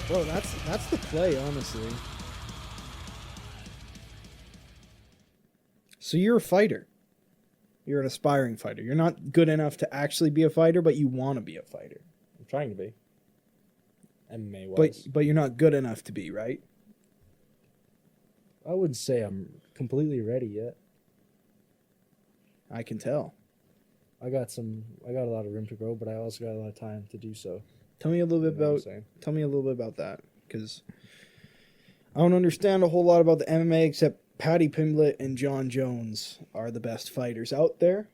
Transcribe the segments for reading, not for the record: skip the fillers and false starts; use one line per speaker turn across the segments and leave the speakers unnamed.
Bro, that's the play, honestly. So you're a fighter. You're an aspiring fighter. You're not good enough to actually be a fighter, but you want to be a fighter.
I'm trying to be. MMA wise.
But you're not good enough to be, right?
I wouldn't say I'm completely ready yet.
I can tell.
I got a lot of room to grow, but I also got a lot of time to do so.
Tell me a little bit
You know what I'm saying?
about that, because I don't understand a whole lot about the MMA except Paddy Pimblett and John Jones are the best fighters out there.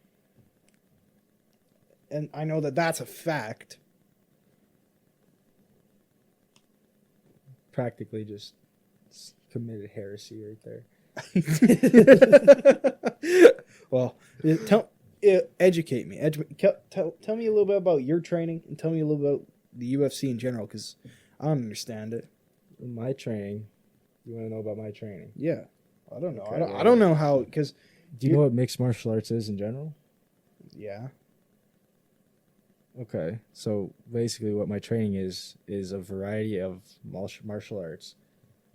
And I know that that's a fact.
Practically just committed heresy right there.
Well, educate me. Tell me a little bit about your training and tell me a little about the UFC in general, because I don't understand it.
My training. You want to know about my training?
Yeah. I don't know.
Okay,
I don't know how, because...
Do you know what mixed martial arts is in general?
Yeah.
Okay, so basically what my training is a variety of martial arts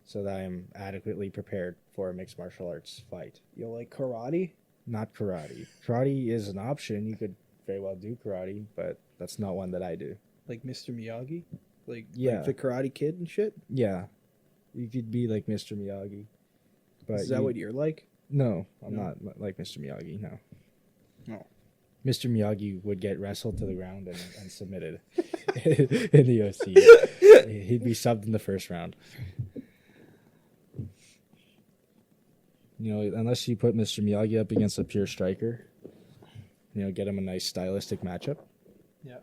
so that I am adequately prepared for a mixed martial arts fight.
You like karate?
Not karate. Karate is an option. You could very well do karate, but that's not one that I do.
Like Mr. Miyagi? Like
Yeah.
the Karate Kid and shit?
Yeah, you could be like Mr. Miyagi. But
Is that what you're like?
No, I'm
No?
not like Mr. Miyagi, no.
No.
Mr. Miyagi would get wrestled to the ground and submitted in the UFC. He'd be subbed in the first round. You know, unless you put Mr. Miyagi up against a pure striker, you know, get him a nice stylistic matchup.
Yeah.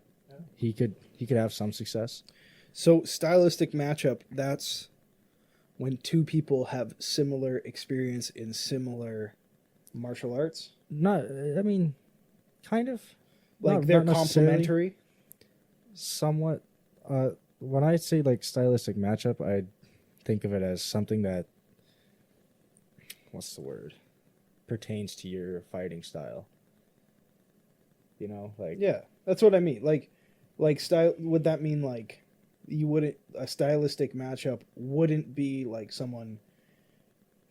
He could have some success.
So stylistic matchup, that's when two people have similar experience in similar martial arts?
Not, I mean, kind of.
Like
Not-
they're
not necessarily.
complementary?
Somewhat. When I say like stylistic matchup, I think of it as something that, what's the word, pertains to your fighting style. You know, like
Yeah, that's what I mean. Like style, would that mean like you wouldn't, a stylistic matchup wouldn't be like someone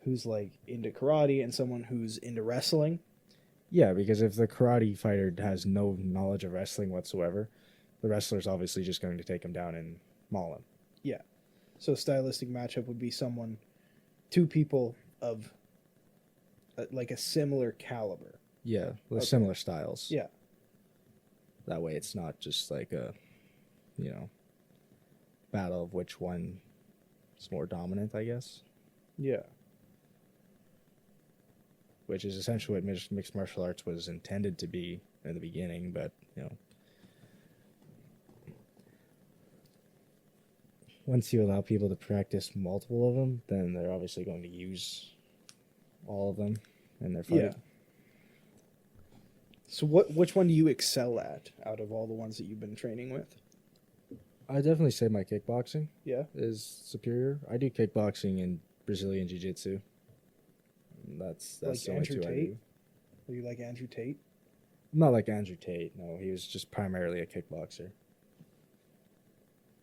who's like into karate and someone who's into wrestling?
yeah, because if the karate fighter has no knowledge of wrestling whatsoever, the wrestler's obviously just going to take him down and maul him.
Yeah. So stylistic matchup would be two people of like a similar caliber.
Yeah, with
Okay.
similar styles.
Yeah.
That way it's not just like a, you know, battle of which one is more dominant, I guess.
Yeah.
Which is essentially what mixed martial arts was intended to be in the beginning, but, you know, once you allow people to practice multiple of them, then they're obviously going to use all of them in their fight.
Yeah. So which one do you excel at out of all the ones that you've been training with?
I definitely say my kickboxing
Yeah.
is superior. I do kickboxing and Brazilian jiu-jitsu. That's
Like
the only
Andrew
two I
Tate?
do.
Are you like Andrew Tate?
Not like Andrew Tate. No, he was just primarily a kickboxer.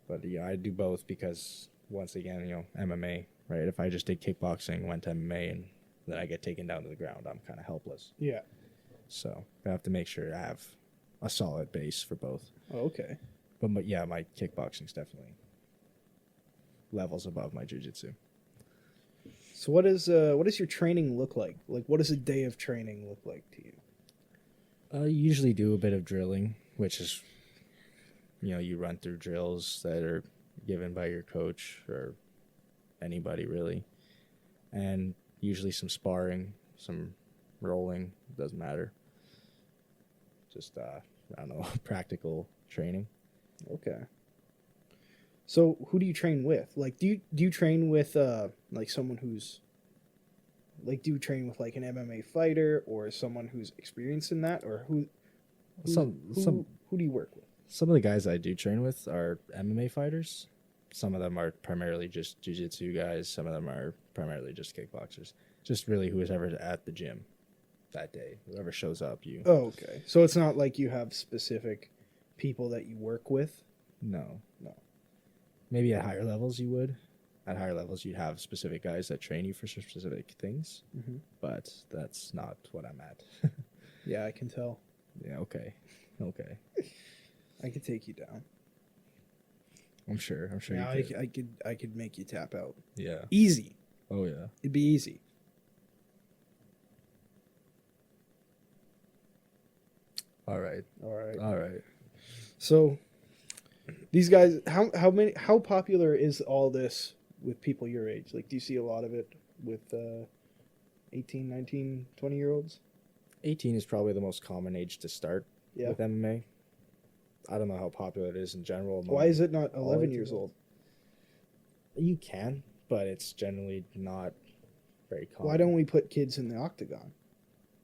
But yeah, I do both because once again, you know, MMA, right? If I just did kickboxing, went to MMA, and then I get taken down to the ground, I'm kind of helpless.
Yeah.
So I have to make sure to have a solid base for both.
Oh, okay.
But my kickboxing's definitely levels above my jiu-jitsu.
So what does your training look like? Like, what does a day of training look like to you?
I usually do a bit of drilling, which is, you know, you run through drills that are given by your coach or anybody really. And usually some sparring, some rolling, doesn't matter. Just, I don't know, practical training.
Okay. So who do you train with? Like, do you train with like someone who's like, do you train with like an MMA fighter or someone who's experienced in that, or who do you work with?
Some of the guys I do train with are MMA fighters. Some of them are primarily just jiu-jitsu guys. Some of them are primarily just kickboxers. Just really whoever's at the gym that day. Whoever shows up, you...
Oh, okay. So it's not like you have specific people that you work with?
No.
No.
Maybe at higher levels you would. At higher levels you'd have specific guys that train you for specific things, but that's not what I'm at.
Yeah, I can tell.
Yeah, okay.
I could take you down.
I'm sure
Yeah,
you could.
I could make you tap out.
Yeah.
Easy.
Oh yeah.
It'd be easy.
All right.
So these guys, how popular is all this with people your age? Like, do you see a lot of it with 18, 19, 20-year-olds?
18 is probably the most common age to start with MMA. I don't know how popular it is in general.
Why is it not 11 years old?
You can, but it's generally not very common.
Why don't we put kids in the octagon?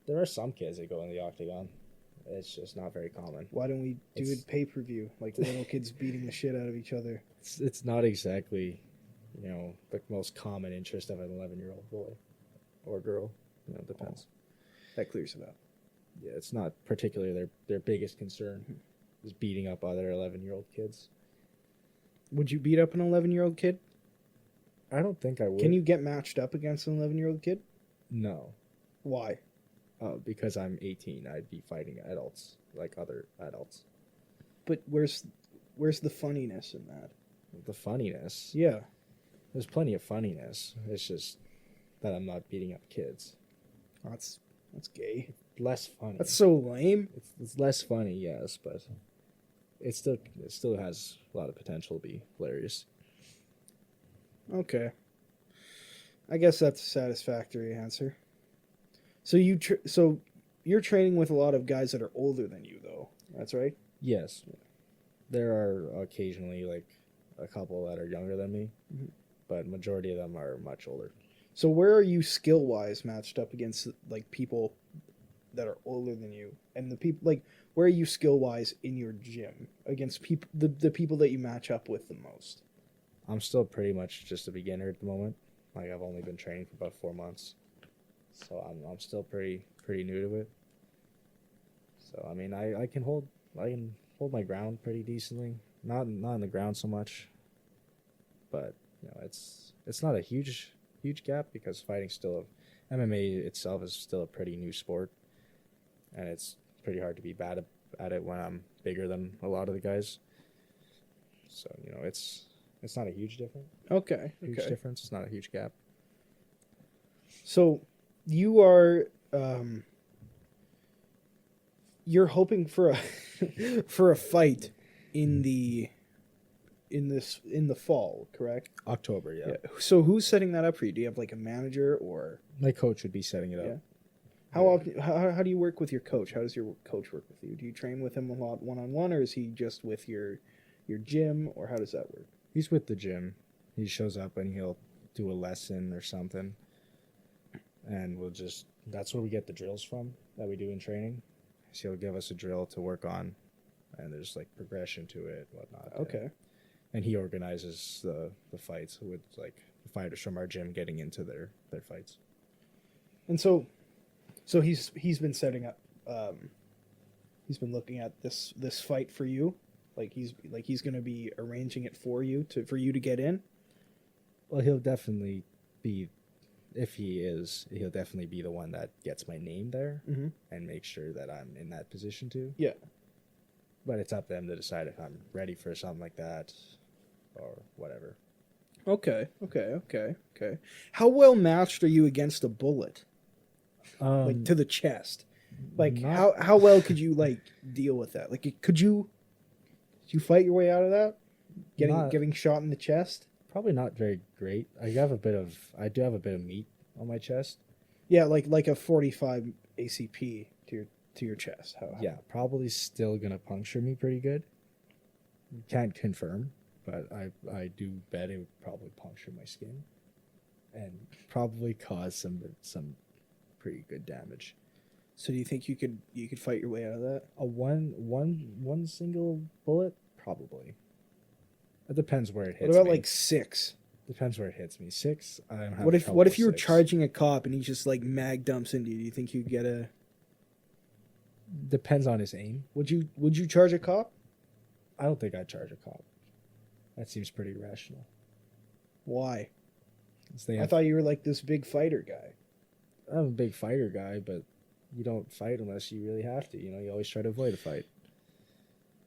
There are some kids that go in the octagon. It's just not very common.
Why don't we do it pay-per-view, like little kids beating the shit out of each other?
It's not exactly, the most common interest of an 11-year-old boy or girl. It depends.
That clears it up.
Yeah, it's not particularly their biggest concern is beating up other 11-year-old kids.
Would you beat up an 11-year-old kid?
I don't think I would.
Can you get matched up against an 11-year-old kid?
No.
Why?
Because I'm 18, I'd be fighting adults, like other adults.
But where's the funniness in that?
The funniness?
Yeah.
There's plenty of funniness. It's just that I'm not beating up kids.
That's gay.
It's less funny.
That's so lame.
It's less funny, yes, but it still has a lot of potential to be hilarious.
Okay. I guess that's a satisfactory answer. So you're training with a lot of guys that are older than you, though. That's right?
Yes. There are occasionally like a couple that are younger than me, but majority of them are much older.
So where are you skill-wise matched up against like people that are older than you? And the people like where are you skill-wise in your gym against people the people that you match up with the most?
I'm still pretty much just a beginner at the moment. Like I've only been training for about 4 months. So I'm still pretty new to it. So I mean I can hold my ground pretty decently. Not on the ground so much. But it's not a huge gap because fighting's still MMA itself is still a pretty new sport. And it's pretty hard to be bad at it when I'm bigger than a lot of the guys. So, it's not a huge difference.
Huge
Difference. It's not a huge gap.
So you are you're hoping for a fight in the fall, correct?
October, yeah.
So who's setting that up for you? Do you have like a manager or
my coach would be setting it up?
Yeah. How often? How do you work with your coach? How does your coach work with you? Do you train with him a lot one-on-one, or is he just with your gym, or how does that work?
He's with the gym. He shows up and he'll do a lesson or something. And that's where we get the drills from that we do in training. So he'll give us a drill to work on, and there's like progression to it, whatnot.
Okay.
And he organizes the fights with like the fighters from our gym getting into their fights.
And so he's been setting up. He's been looking at this fight for you. He's going to be arranging it for you to get in.
Well, he'll definitely be. If he'll definitely be the one that gets my name there and make sure that I'm in that position too.
Yeah.
But it's up to them to decide if I'm ready for something like that or whatever.
Okay. How well matched are you against a bullet? Like to the chest? Like how well could you like deal with that? Like could you fight your way out of that? Getting shot in the chest?
Probably not very great. I do have a bit of meat on my chest.
Yeah, like a 45 ACP to your chest.
Yeah, probably still gonna puncture me pretty good. Can't confirm, but I do bet it would probably puncture my skin and probably cause some pretty good damage.
So do you think you could fight your way out of that?
A one single bullet? Probably. It depends where it hits me.
What about like 6?
Depends where it hits me. 6? I don't have.
What if you were charging a cop and he just like mag dumps into you? Do you think you'd get a?
Depends on his aim.
Would you charge a cop?
I don't think I'd charge a cop. That seems pretty rational.
Why?
'Cause they
I
have,
thought you were like this big fighter guy.
I'm a big fighter guy, but you don't fight unless you really have to. You always try to avoid a fight.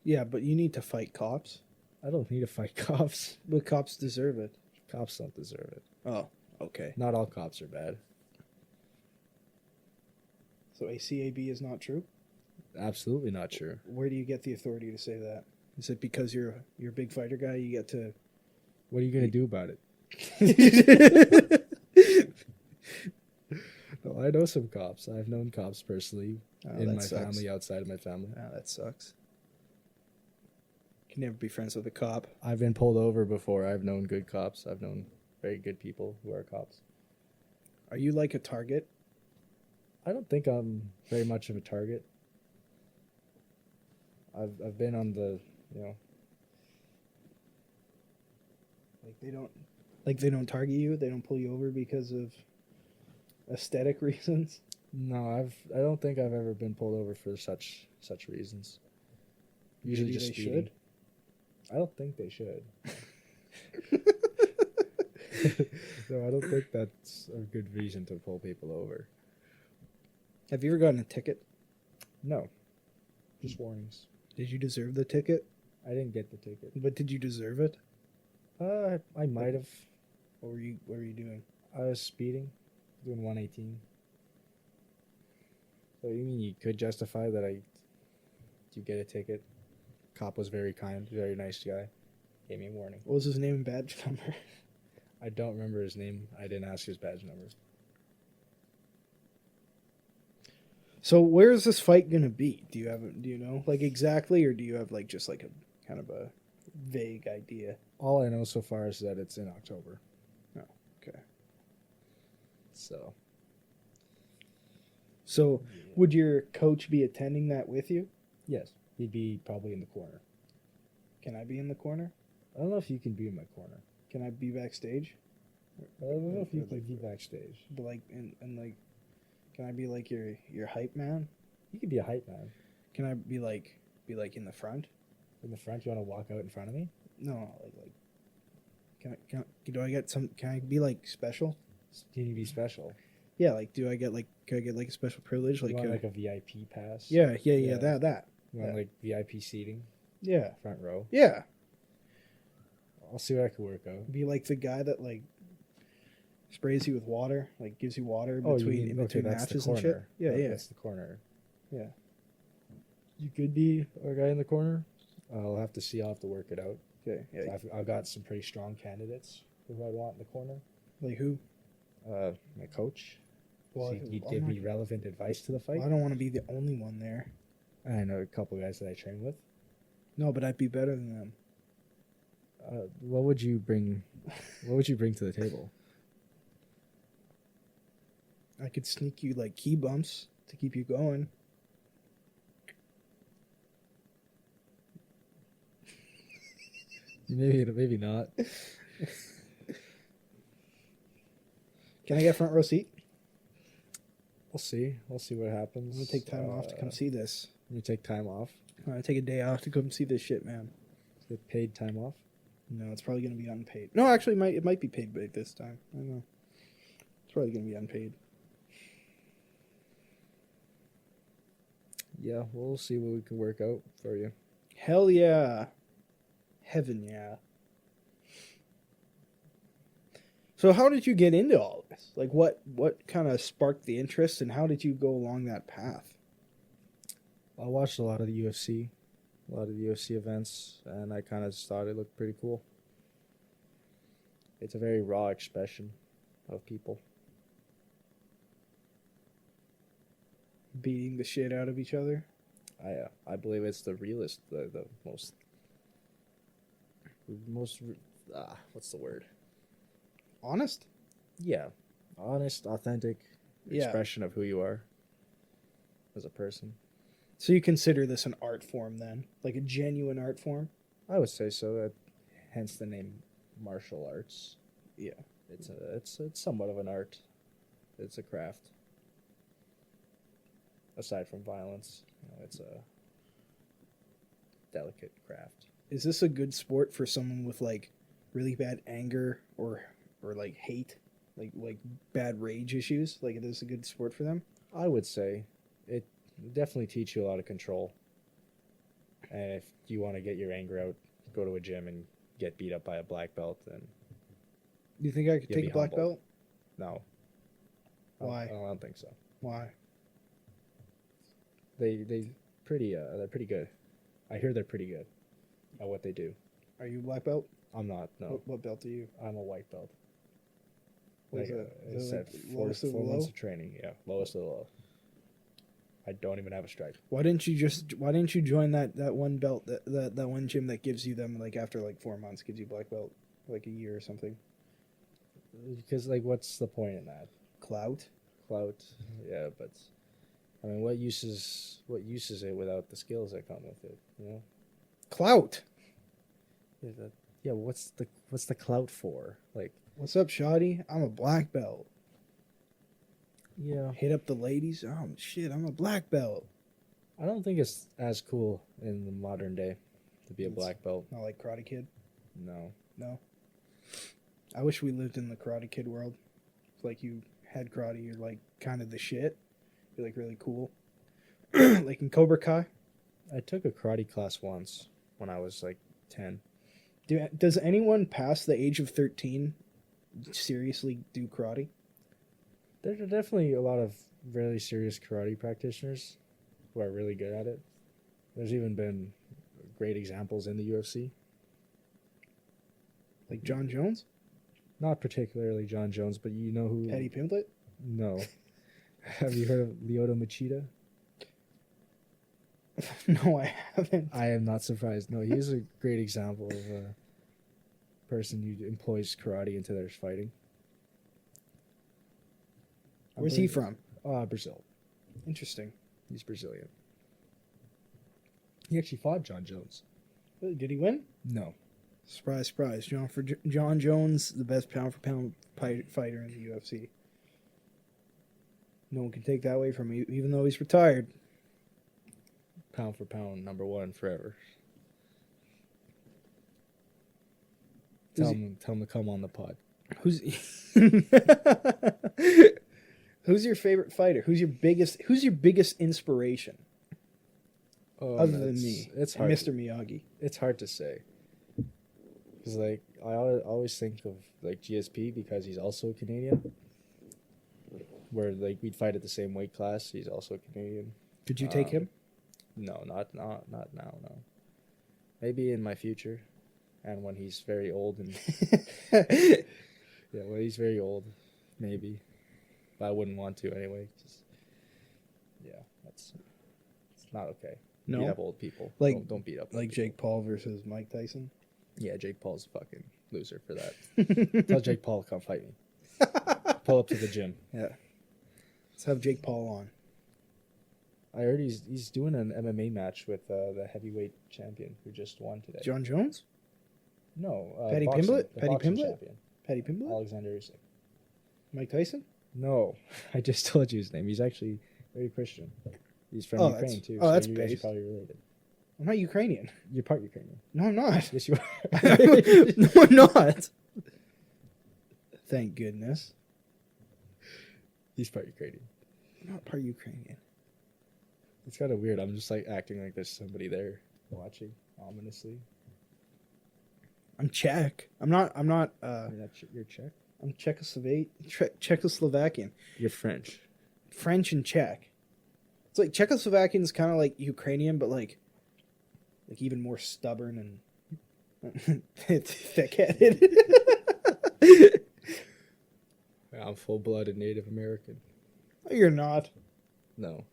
Yeah, but you need to fight cops.
I don't need to fight cops.
But cops deserve it.
Cops don't deserve it.
Oh, okay.
Not all cops are bad.
So ACAB is not true?
Absolutely not true.
Where do you get the authority to say that? Is it because you're a big fighter guy, you get to...
What are you going to do about it? No, I know some cops. I've known cops personally in my family, outside of my family.
Oh, that sucks. Can never be friends with a cop.
I've been pulled over before. I've known good cops. I've known very good people who are cops.
Are you like a target?
I don't think I'm very much of a target. I've been on the,
Like they don't target you? They don't pull you over because of aesthetic reasons?
No, I don't think I've ever been pulled over for such reasons. Usually
Maybe
just
they
speeding.
should.
I don't think they should. No, I don't think that's a good reason to pull people over.
Have you ever gotten a ticket?
No, just warnings.
Did you deserve the ticket?
I didn't get the ticket.
But did you deserve it?
I might have.
What were you doing?
I was speeding, doing 118. So you mean you could justify that you get a ticket? Cop was very kind, very nice guy. Gave me a warning.
What was his name and badge number?
I don't remember his name. I didn't ask his badge number.
So where is this fight gonna be? Do you know like exactly, or do you have like just like a kind of a vague idea?
All I know so far is that it's in October.
Oh, okay.
So
would your coach be attending that with you?
yes, he'd be probably in the corner.
Can I be in the corner?
I don't know if you can be in my corner.
Can I be backstage?
I don't know if you can be backstage.
But like and like, can I be like your hype man?
You could be a hype man.
Can I be like in the front?
In the front, you want to walk out in front of me?
No, do I get some? Can I be like special?
Can you be special?
Yeah, like could I get like a special privilege? Like
You want like a VIP pass?
yeah, that.
You want like VIP seating,
Yeah,
front row?
yeah.
I'll see what I can work out.
Be like the guy that like sprays you with water, like gives you water
Oh,
between in between
that's
matches
the
and
corner.
shit. Yeah,
That's the corner.
yeah.
You could be a guy in the corner. I'll have to see. I'll have to work it out.
Okay, yeah.
I've got some pretty strong candidates who I want in the corner.
Like who?
My coach.
Well,
He'd
I'm
give
not-
me relevant advice to the fight.
Well, I don't want to be the only one there.
I know a couple guys that I train with.
No, but I'd be better than them.
What would you bring? What would you bring to the table?
I could sneak you like key bumps to keep you going.
Maybe not.
Can I get front row seat?
We'll see. We'll see what happens.
I'm gonna take time off to come see this.
You take time off.
I'm gonna take a day off to come see this shit, man.
Get paid time off.
No, it's probably gonna be unpaid. No, actually, it might be paid big this time. I don't know. It's probably gonna be unpaid.
Yeah, we'll see what we can work out for you.
Hell yeah. Heaven yeah. So how did you get into all this? Like what kind of sparked the interest and how did you go along that path?
I watched a lot of the UFC, a lot of the UFC events, and I kind of just thought it looked pretty cool. It's a very raw expression of people.
Beating the shit out of each other?
I believe it's the realest, the most what's the word?
Honest?
Yeah, honest, authentic
Yeah.
expression of who you are as a person.
So you consider this an art form then? Like a genuine art form?
I would say so. Hence the name martial arts.
Yeah.
It's somewhat of an art. It's a craft. Aside from violence, it's a delicate craft.
is this a good sport for someone with like really bad anger or like hate, like bad rage issues? Like, is this a good sport for them?
I would say it definitely teach you a lot of control. And if you want to get your anger out, go to a gym and get beat up by a black belt, then
Do you think I could
You'll
take
be
a black
humbled.
belt?
no.
Why?
I don't think so.
Why?
They're pretty good. I hear they're pretty good at what they do.
Are you a black belt?
I'm not. No,
What belt are you?
I'm a white belt.
What is
Like,
it?
it's
Is it
at
like
four,
lowest of the
4 months
low?
of training. Yeah, lowest of the low. I don't even have a stripe
Why didn't you join that one belt that one gym that gives you them like after like 4 months gives you black belt like a year or something?
because like, what's the point in that?
Clout.
Clout. Yeah, but I mean, what use is it without the skills that come with it? You know.
Clout.
Yeah, what's the clout for? Like,
What's up, Shoddy? I'm a black belt.
yeah,
Hit up the ladies. Oh shit, I'm a black belt.
I don't think it's as cool in the modern day to be a
It's-
black belt.
Not like Karate Kid.
No.
No. I wish we lived in the Karate Kid world. It's like you had karate, you're like kind of the shit. You're like really cool. Like in Cobra Kai.
I took a karate class once when I was like 10.
Does anyone past the age of 13 seriously do karate?
There are definitely a lot of really serious karate practitioners who are really good at it. There's even been great examples in the UFC.
Like John Jones?
Not particularly John Jones, but you know who?
Paddy Pimblett?
No. Have you heard of Lyoto Machida?
No, I haven't.
I am not surprised. No, he's a great example of a person who employs karate into their fighting.
Where's he from?
Brazil.
Interesting.
He's Brazilian. He actually fought John Jones.
Did he win?
No.
Surprise, surprise. John Jones, the best pound for pound fighter in the UFC. No one can take that away from him, even though he's retired.
Pound for pound, number one forever. Tell him to come on the pod.
Who's who's your favorite fighter? Who's your biggest inspiration other than me?
It's
and
hard.
Mr. Miyagi.
It's hard to say. Because like I always think of like GSP because he's also Canadian. Where like we'd fight at the same weight class. He's also Canadian.
Could you take him?
No, not now. No. Maybe in my future, and when he's very old and yeah, when he's very old, maybe. But I wouldn't want to anyway. Just, yeah, it's not okay.
No?
Beat up old people.
Like-
don't beat up old
Like
people.
Jake Paul versus Mike Tyson?
Yeah, Jake Paul's a fucking loser for that. Tell Jake Paul to come fight me. Pull up to the gym.
Yeah. Let's have Jake Paul on.
I heard he's doing an MMA match with the heavyweight champion who just won today.
John Jones?
No,
Paddy
boxing,
Pimblett?
the
Paddy
boxing
Pimblett?
champion,
Paddy Pimblett?
Alexander Usyk.
Mike Tyson?
No, I just told you his name. He's actually very Christian. He's from
Oh,
Ukraine
that's-
too.
oh,
so
that's
you guys are
base.
probably related.
I'm not Ukrainian.
You're part Ukrainian.
No, I'm not.
Yes, you are.
No, I'm not. Thank goodness.
He's part Ukrainian.
I'm not part Ukrainian.
It's kind of weird. I'm just like acting like there's somebody there watching ominously.
I'm Czech. I'm not.
You're Czech.
I'm Czechoslovakian.
You're French.
French and Czech. It's like Czechoslovakian is kind of like Ukrainian, but like even more stubborn and thick-headed.
I'm full-blooded Native American.
No, you're not.
No,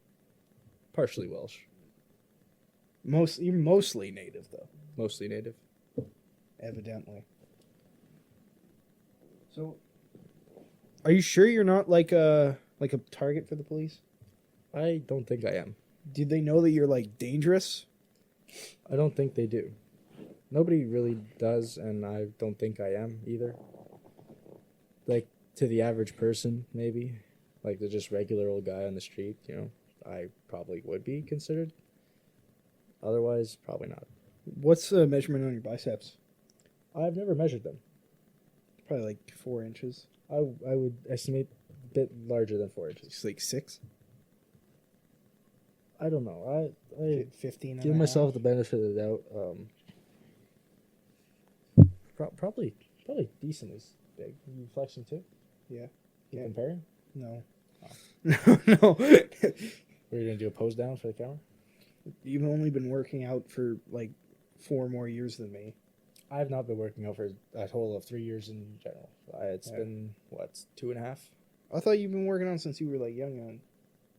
partially Welsh,
You're mostly native though,
mostly Native.
evidently. So, are you sure you're not like a target for the police?
I don't think I am.
Did they know that you're like dangerous?
I don't think they do. Nobody really does, and I don't think I am either. Like, to the average person, maybe. Like, the just regular old guy on the street, I probably would be considered. Otherwise, probably not.
What's the measurement on your biceps?
I've never measured them.
Probably like 4 inches.
I would estimate a bit larger than 4 inches.
It's like 6.
I don't know. I
15.
give myself the benefit of the doubt. Probably decent as big. You flexing too?
Yeah.
You
Yeah.
comparing?
No.
Oh.
No.
Are you gonna do a pose down for the camera?
You've only been working out for like 4 more years than me.
I've not been working out for a total of 3 years in general. It's
Yeah.
been what, 2.5?
I thought you've been working out since you were like young.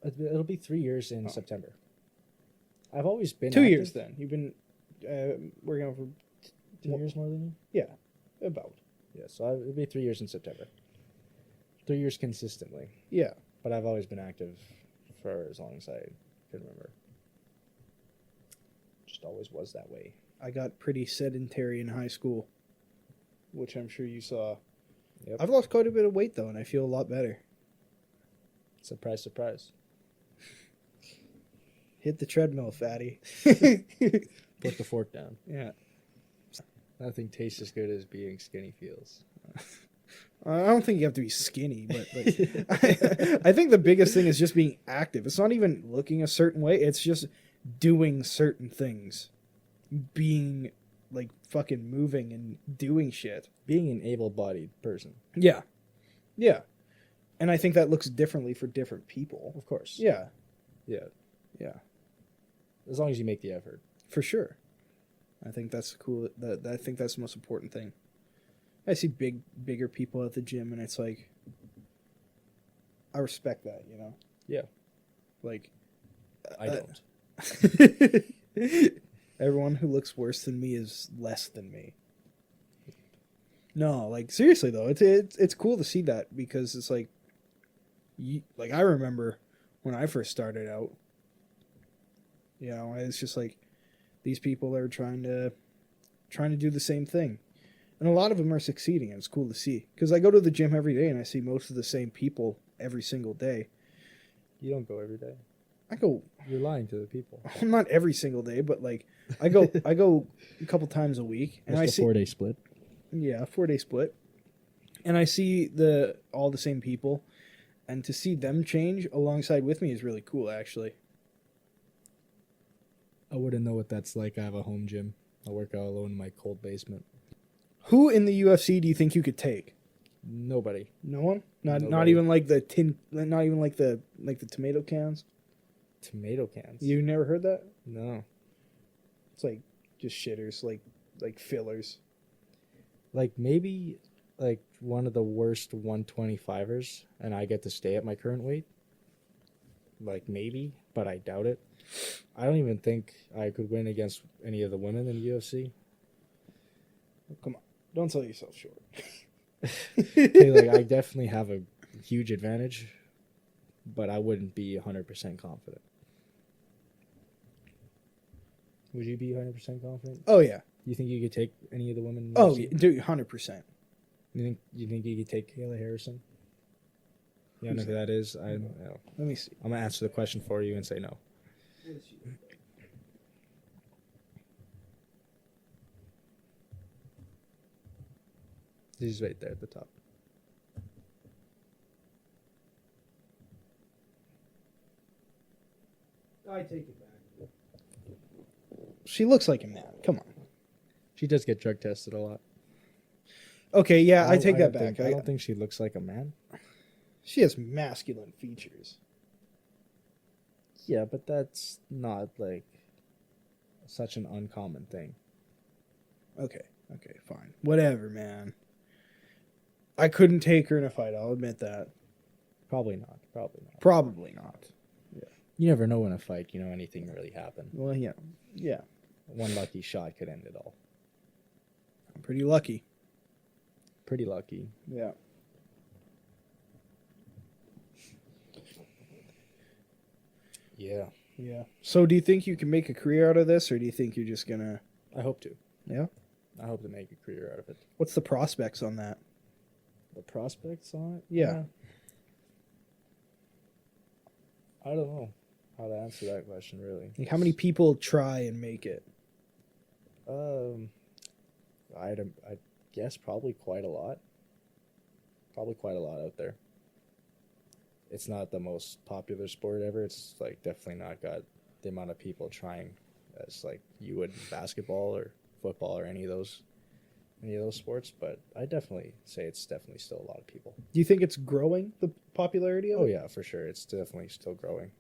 It'll be 3 years in
Oh.
September. I've always been
2
active.
years then. You've been working out for
2 years more than you.
yeah, about.
Yeah, so it'll be 3 years in September. 3 years consistently,
Yeah.
but I've always been active for as long as I can remember. Just always was that way.
I got pretty sedentary in high school, which I'm sure you saw.
Yep.
I've lost quite a bit of weight though, and I feel a lot better.
Surprise, surprise.
Hit the treadmill, fatty.
Put the fork down.
Yeah.
Nothing tastes as good as being skinny feels.
I don't think you have to be skinny, but I think the biggest thing is just being active. It's not even looking a certain way. It's just doing certain things. Being like fucking moving and doing shit.
Being an able-bodied person.
Yeah. Yeah. And I think that looks differently for different people.
Of course.
Yeah.
Yeah.
Yeah.
As long as you make the effort.
For sure. I think that's cool. I think that's the most important thing. I see bigger people at the gym, and it's like, I respect that, you know?
Yeah.
Like,
I don't.
everyone who looks worse than me is less than me. No, like, seriously, though, it's cool to see that, because it's like, I remember when I first started out, you know, it's just like, these people are trying to do the same thing. And a lot of them are succeeding, and it's cool to see. Because I go to the gym every day, and I see most of the same people every single day.
You don't go every day.
I go...
You're lying to the people.
Not every single day, but, like, I go a couple times a week. And I see...
4-day split.
Yeah, 4-day split. And I see all the same people. And to see them change alongside with me is really cool, actually.
I wouldn't know what that's like. I have a home gym. I work out alone in my cold basement.
Who in the UFC do you think you could take?
Nobody.
No one? Not
Nobody.
even like the not even like the tomato cans?
Tomato cans.
You never heard that?
No.
It's like just shitters, like fillers.
Like maybe like one of the worst 125ers, and I get to stay at my current weight. Like maybe, but I doubt it. I don't even think I could win against any of the women in the UFC.
Oh, come on, don't sell yourself short.
Okay, like I definitely have a huge advantage, but I wouldn't be 100% confident. Would you be 100% confident?
Oh yeah.
You think you could take any of the women? In the
Oh,
UFC?
yeah, dude, 100%.
You think you could take Kayla Harrison? You don't know
Who's
who that is? I don't know.
Let me see.
I'm gonna answer the question for you and say no. She's right there at the top.
I take it back. She looks like a man. Come on.
She does get drug tested a lot.
Okay, yeah, I take that
don't
back.
think- I don't think she looks like a man.
She has masculine features.
Yeah, but that's not like such an uncommon thing.
Okay, fine. Whatever, man. I couldn't take her in a fight, I'll admit that.
Probably not.
Probably not.
You never know in a fight, anything really happen.
Well, yeah. Yeah.
One lucky shot could end it all.
I'm pretty lucky.
Pretty lucky.
Yeah.
Yeah.
Yeah. So do you think you can make a career out of this, or do you think you're just gonna...
I hope to.
Yeah?
I hope to make a career out of it.
What's the prospects on that?
The prospects on it?
Yeah.
I don't know how to answer that question, really.
Like, how many people try and make it?
Um, I guess probably quite a lot. Probably quite a lot out there. It's not the most popular sport ever. It's like definitely not got the amount of people trying as like you would in basketball or football or any of those sports. But I definitely say it's definitely still a lot of people.
Do you think it's growing, the popularity of
Oh
it?
yeah, for sure. It's definitely still growing.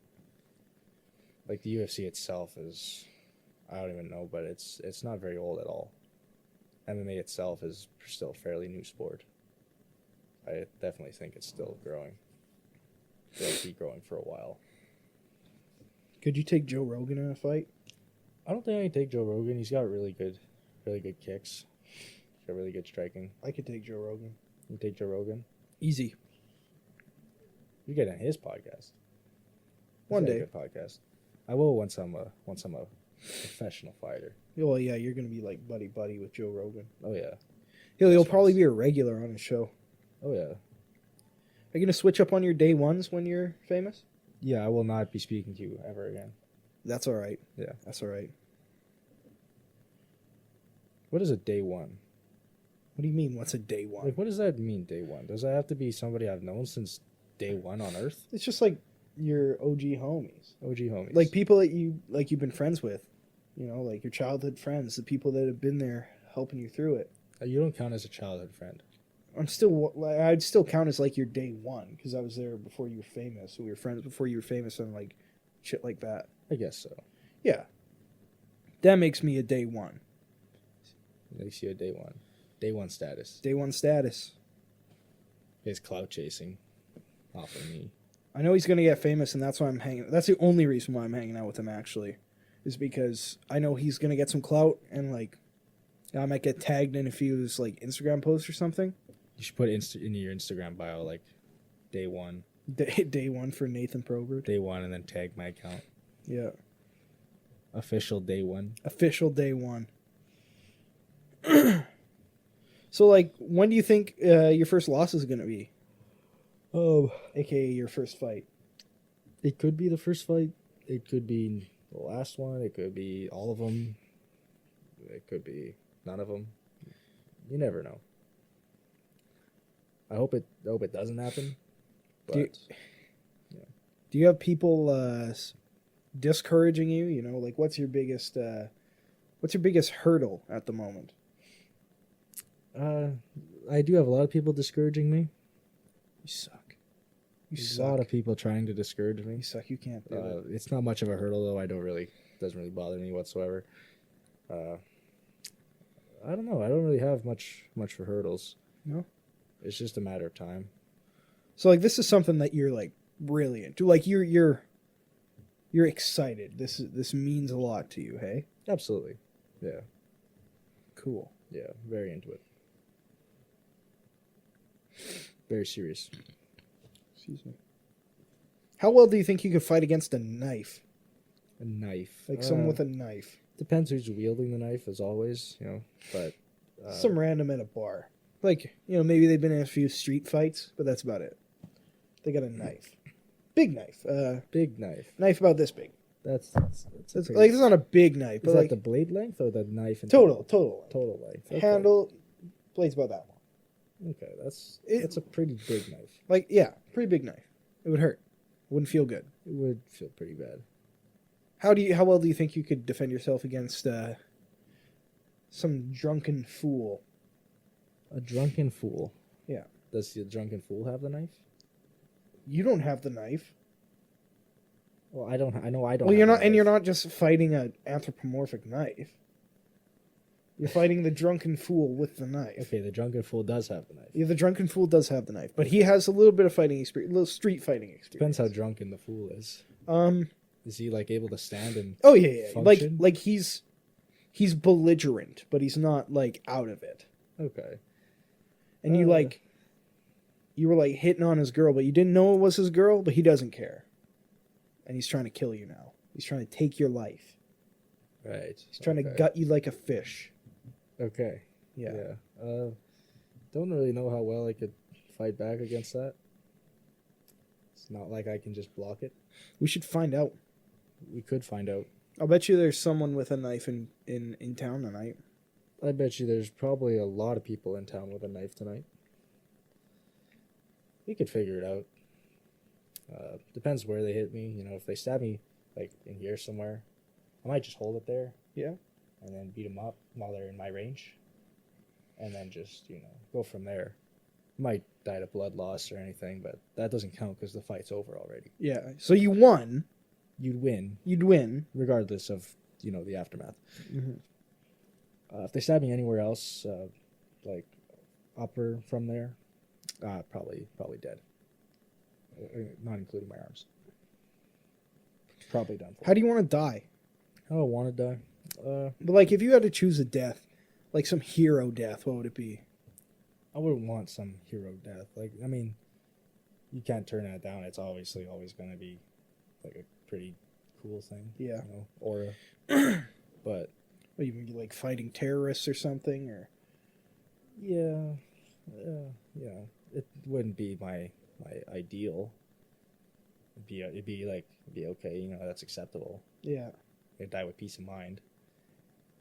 Like the UFC itself is, I don't even know, but it's not very old at all. MMA itself is still a fairly new sport. I definitely think it's still growing. It'll be growing for a while.
Could you take Joe Rogan in a fight?
I don't think I can take Joe Rogan. He's got really good kicks. He's got really good striking.
I could take Joe Rogan.
You take Joe Rogan.
Easy.
You get on his podcast.
One
He's got
day.
a good podcast. I will once I'm a professional fighter.
Well, yeah, you're gonna be like buddy with Joe Rogan.
Oh yeah.
He'll probably be a regular on his show.
Oh yeah.
Are you gonna switch up on your day ones when you're famous?
Yeah, I will not be speaking to you ever again.
That's all right.
Yeah.
That's all right.
What is a day one?
What do you mean? What's a day one?
Like, what does that mean, day one? Does that have to be somebody I've known since day one on Earth?
It's just like your OG homies,
OG homies.
like people that you've been friends with. You know, like your childhood friends, the people that have been there helping you through it.
You don't count as a childhood friend.
I'd still count as like your day one because I was there before you were famous. So we were friends before you were famous and like shit like that.
I guess so.
Yeah, that makes me a day one.
Makes you a day one. Day one status.
Day one status.
His clout chasing off of me.
I know he's gonna get famous, and that's why I'm hanging. That's the only reason why I'm hanging out with him. Actually, is because I know he's gonna get some clout, and like I might get tagged in a few of his like Instagram posts or something.
You should put in your Instagram bio like day one.
Day one for Nathan Probert.
Day one, and then tag my account.
Yeah.
Official day one.
Official day one. So, like, when do you think your first loss is going to be?
Oh,
AKA your first fight.
it could be the first fight. It could be the last one. It could be all of them. It could be none of them. You never know. I hope it doesn't happen. But
Do you have people discouraging you? You know, like, what's your biggest hurdle at the moment?
I do have a lot of people discouraging me.
You suck.
There's a lot of people trying to discourage me.
You suck. You can't do it.
It's not much of a hurdle though. Doesn't really bother me whatsoever. I don't know. I don't really have much for hurdles.
No?
It's just a matter of time.
So, like, this is something that you're, like, really into. Like, you're excited. This means a lot to you, hey?
Absolutely. Yeah.
Cool.
Yeah. Very into it. Very serious.
Excuse me. How well do you think you could fight against a knife?
A knife.
Like someone with a knife.
Depends who's wielding the knife, as always, you know. But
Some random at a bar. Like, you know, maybe they've been in a few street fights, but that's about it. They got a knife. Big knife.
big knife.
Knife about this big.
That's
It's like, it's not a big knife,
Is
but
that
like
the blade length or the knife?
total
length. Okay.
handle. Blade's about that long.
Okay, that's a pretty big knife.
Like, yeah, pretty big knife. It would hurt. Wouldn't feel good.
It would feel pretty bad.
How well do you think you could defend yourself against some drunken fool?
A drunken fool.
Yeah.
Does the drunken fool have the knife?
You don't have the knife.
Well, I don't. I know I don't.
Well,
have the
you're
knife.
not just fighting an anthropomorphic knife. You're fighting the drunken fool with the knife.
Okay, the drunken fool does have the knife.
Yeah, the drunken fool does have the knife, but he has a little bit of fighting experience, a little street fighting experience.
Depends how drunken the fool is. Is he like able to stand and?
Oh yeah.
function?
Like he's belligerent, but he's not like out of it.
Okay.
And you were like hitting on his girl, but you didn't know it was his girl, but he doesn't care. And he's trying to kill you now. He's trying to take your life.
Right.
He's trying to gut you like a fish.
Okay.
Yeah.
Don't really know how well I could fight back against that. It's not like I can just block it.
We should find out.
We could find out.
I'll bet you there's someone with a knife in town tonight.
I bet you there's probably a lot of people in town with a knife tonight. We could figure it out. Depends where they hit me. You know, if they stab me, like, in here somewhere, I might just hold it there.
Yeah.
And then beat them up while they're in my range. And then just, you know, go from there. Might die to blood loss or anything, but that doesn't count because the fight's over already.
Yeah. So you won.
You'd win.
You'd win.
Regardless of, you know, the aftermath.
Mm-hmm.
If they stab me anywhere else, like upper from there, probably dead. Not including my arms. Probably done for.
How do you want to die?
How do I want to die?
But like, if you had to choose a death, like some hero death, what would it be?
I wouldn't want some hero death. Like, I mean, you can't turn that down. It's obviously always going to be like a pretty cool thing.
Yeah.
You know, aura. But
Or you mean like fighting terrorists or something, or
yeah, you know, it wouldn't be my ideal. It'd be okay. You know, that's acceptable.
yeah.
I'd die with peace of mind.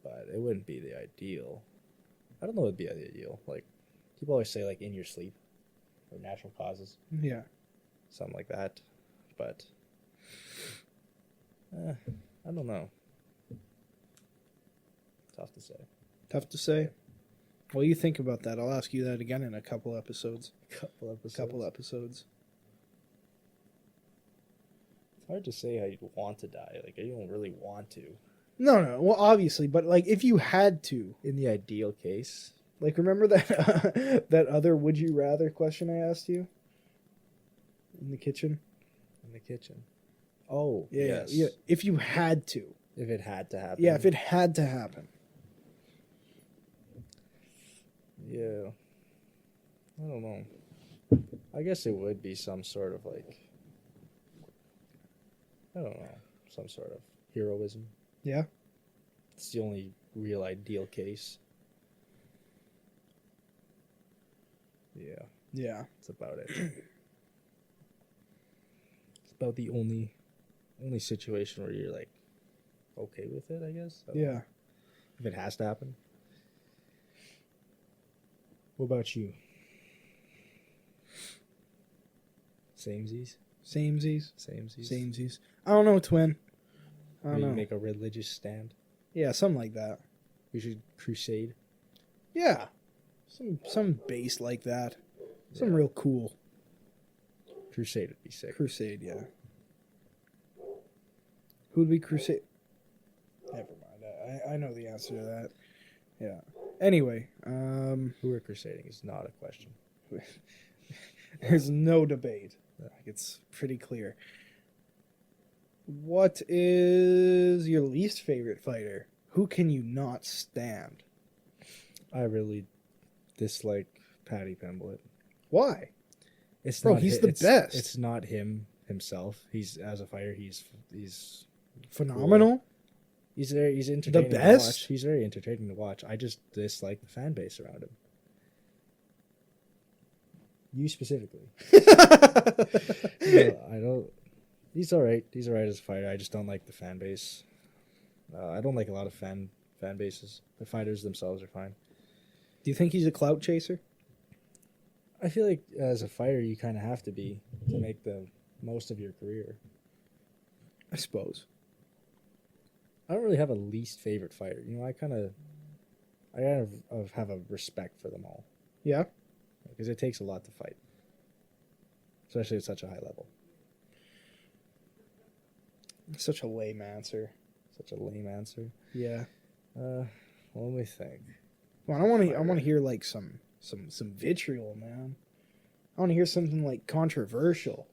But it wouldn't be the ideal. I don't know what would be the ideal. Like, people always say, like, in your sleep. Or natural causes.
Yeah.
Something like that. But, I don't know. Tough to say.
Tough to say. Well, you think about that. I'll ask you that again in a couple episodes.
Couple
episodes.
It's hard to say how you'd want to die. Like, you don't really want to.
No. Well, obviously, but like, if you had to,
In the ideal case.
like, remember that that other "would you rather" question I asked you in the kitchen?
In the kitchen. Oh,
Yeah.
yes.
Yeah. If you had to.
If it had to happen.
Yeah. If it had to happen.
Yeah. I don't know. I guess it would be some sort of, like, I don't know, some sort of heroism.
Yeah.
It's the only real ideal case. Yeah,
Yeah.
that's about it. It's about the only situation where you're, like, okay with it, I guess. I don't know.
Yeah.
If it has to happen. What about you? Samesies?
Samesies. I don't know, twin. I don't
Maybe
know.
make a religious stand.
Yeah, something like that.
We should crusade.
Yeah. Some base like that. Some
Yeah.
real cool
Crusade would be sick.
crusade, yeah. Who'd we crusade? Never mind. I know the answer to that. Yeah. Anyway,
Who we're crusading is not a question.
there's no debate. Like, it's pretty clear. What is your least favorite fighter? Who can you not stand?
I really dislike Paddy Pimblett.
Why?
It's
Bro,
not
he's
hi-
the
it's-
best.
It's not himself. He's as a fighter. He's
Phenomenal?
He's entertaining.
The
To
best?
watch. He's very entertaining to watch. I just dislike the fan base around him. You specifically. No, I don't. He's all right. He's all right as a fighter. I just don't like the fan base. I don't like a lot of fan bases. The fighters themselves are fine.
Do you think he's a clout chaser?
I feel like as a fighter, you kind of have to be to make the most of your career.
I suppose.
I don't really have a least favorite fighter. You know, I kind of have a respect for them all
Yeah?
because it takes a lot to fight, especially at such a high level.
Such a lame answer.
Such a lame answer.
Yeah.
Well, let me think.
Well, I want to hear like some vitriol, man. I want to hear something like controversial.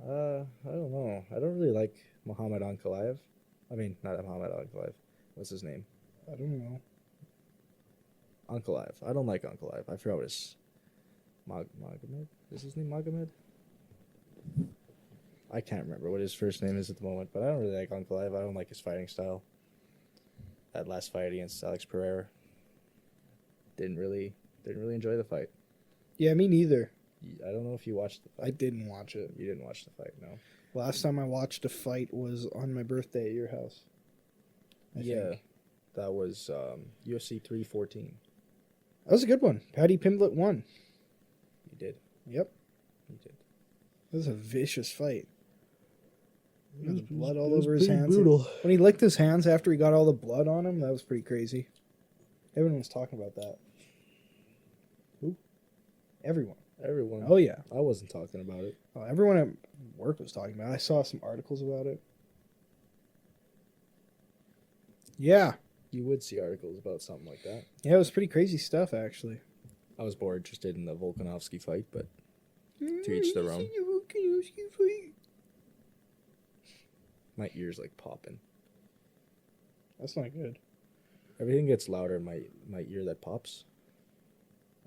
I don't know. I don't really like Muhammad Ankalaev. I mean, not Muhammad Ankalaev. What's his name?
I don't know.
Ankalaev. I don't like Ankalaev. I forgot what his Magomed? Is his name Magomed? I can't remember what his first name is at the moment, but I don't really like Ankalaev. I don't like his fighting style. That last fight against Alex Pereira, didn't really enjoy the fight.
Yeah, me neither.
I don't know if you watched the fight.
I didn't watch it.
You didn't watch the fight, no.
Last time I watched a fight was on my birthday at your house. I think.
That was UFC 314.
That was a good one. Patty Pimblett won.
You did.
Yep.
You did.
It was a vicious fight. He had
It was-
blood
it
all
was
over his
pretty
hands.
brutal.
When he licked his hands after he got all the blood on him, that was pretty crazy. Everyone was talking about that.
Who?
Everyone.
Everyone.
Oh, yeah.
I wasn't talking about it.
Oh, everyone at work was talking about it. I saw some articles about it. Yeah.
You would see articles about something like that.
Yeah, it was pretty crazy stuff, actually.
I was more interested in the Volkanovski fight, but to each their own. My ears like popping.
That's not good.
Everything gets louder in my ear that pops.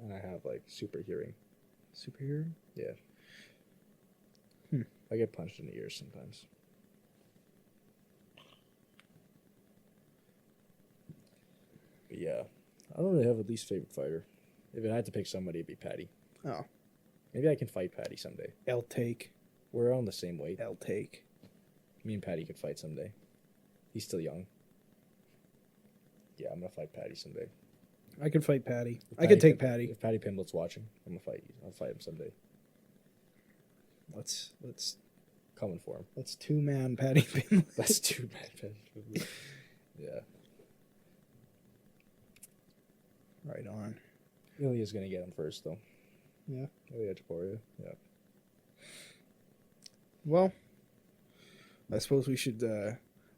And I have like super hearing.
Superhero?
Yeah. I get punched in the ears sometimes. But yeah. I don't really have a least favorite fighter. If I had to pick somebody, it'd be Patty.
Oh.
Maybe I can fight Patty someday.
L take.
We're on the same weight.
L take.
Me and Patty could fight someday. He's still young. Yeah, I'm gonna fight Patty someday.
I could fight Patty.
If
I could take
Pim-
Patty.
If Patty Pimblett's watching, I'm gonna fight you. I'll fight him someday.
Let's
Coming for him.
let's 2-man Patty Pimblett.
That's too bad. Patty Pimblett. Yeah.
Right on.
Ilya's gonna get him first, though.
Yeah.
Ilya Japoria. Yeah.
Well, I suppose we should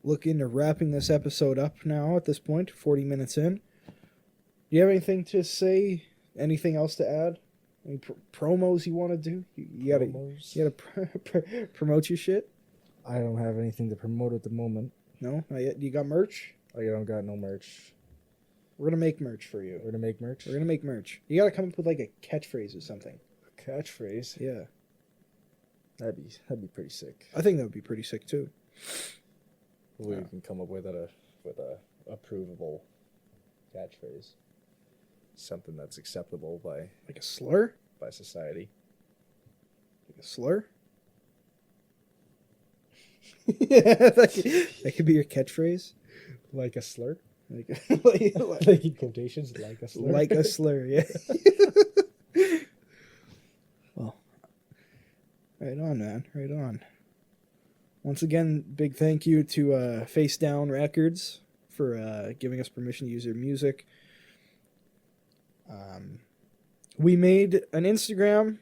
look into wrapping this episode up now at this point, 40 minutes in. Do you have anything to say? Anything else to add? Any promos you want to do? You gotta
Promos?
promote your shit?
I don't have anything to promote at the moment.
No? Not yet? You got merch?
I don't got no merch.
We're going to make merch for you.
We're gonna make merch.
We're going to make merch. You got to come up with like a catchphrase or something.
Catchphrase.
Yeah.
That'd be pretty sick.
I think that would be pretty sick too.
We
Yeah.
can come up with a approvable catchphrase. Something that's acceptable by
Like a slur?
society.
Like a slur? Yeah, that could be your catchphrase.
Like a slur?
Like,
Like in quotations, like a slur.
like a slur, yeah. Well, right on, man. Right on. Once again, big thank you to Facedown Records for giving us permission to use their music. We made an Instagram.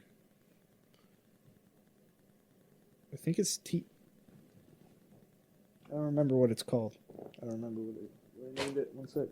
I think it's I don't remember what it's called. I don't remember what I named it. One sec.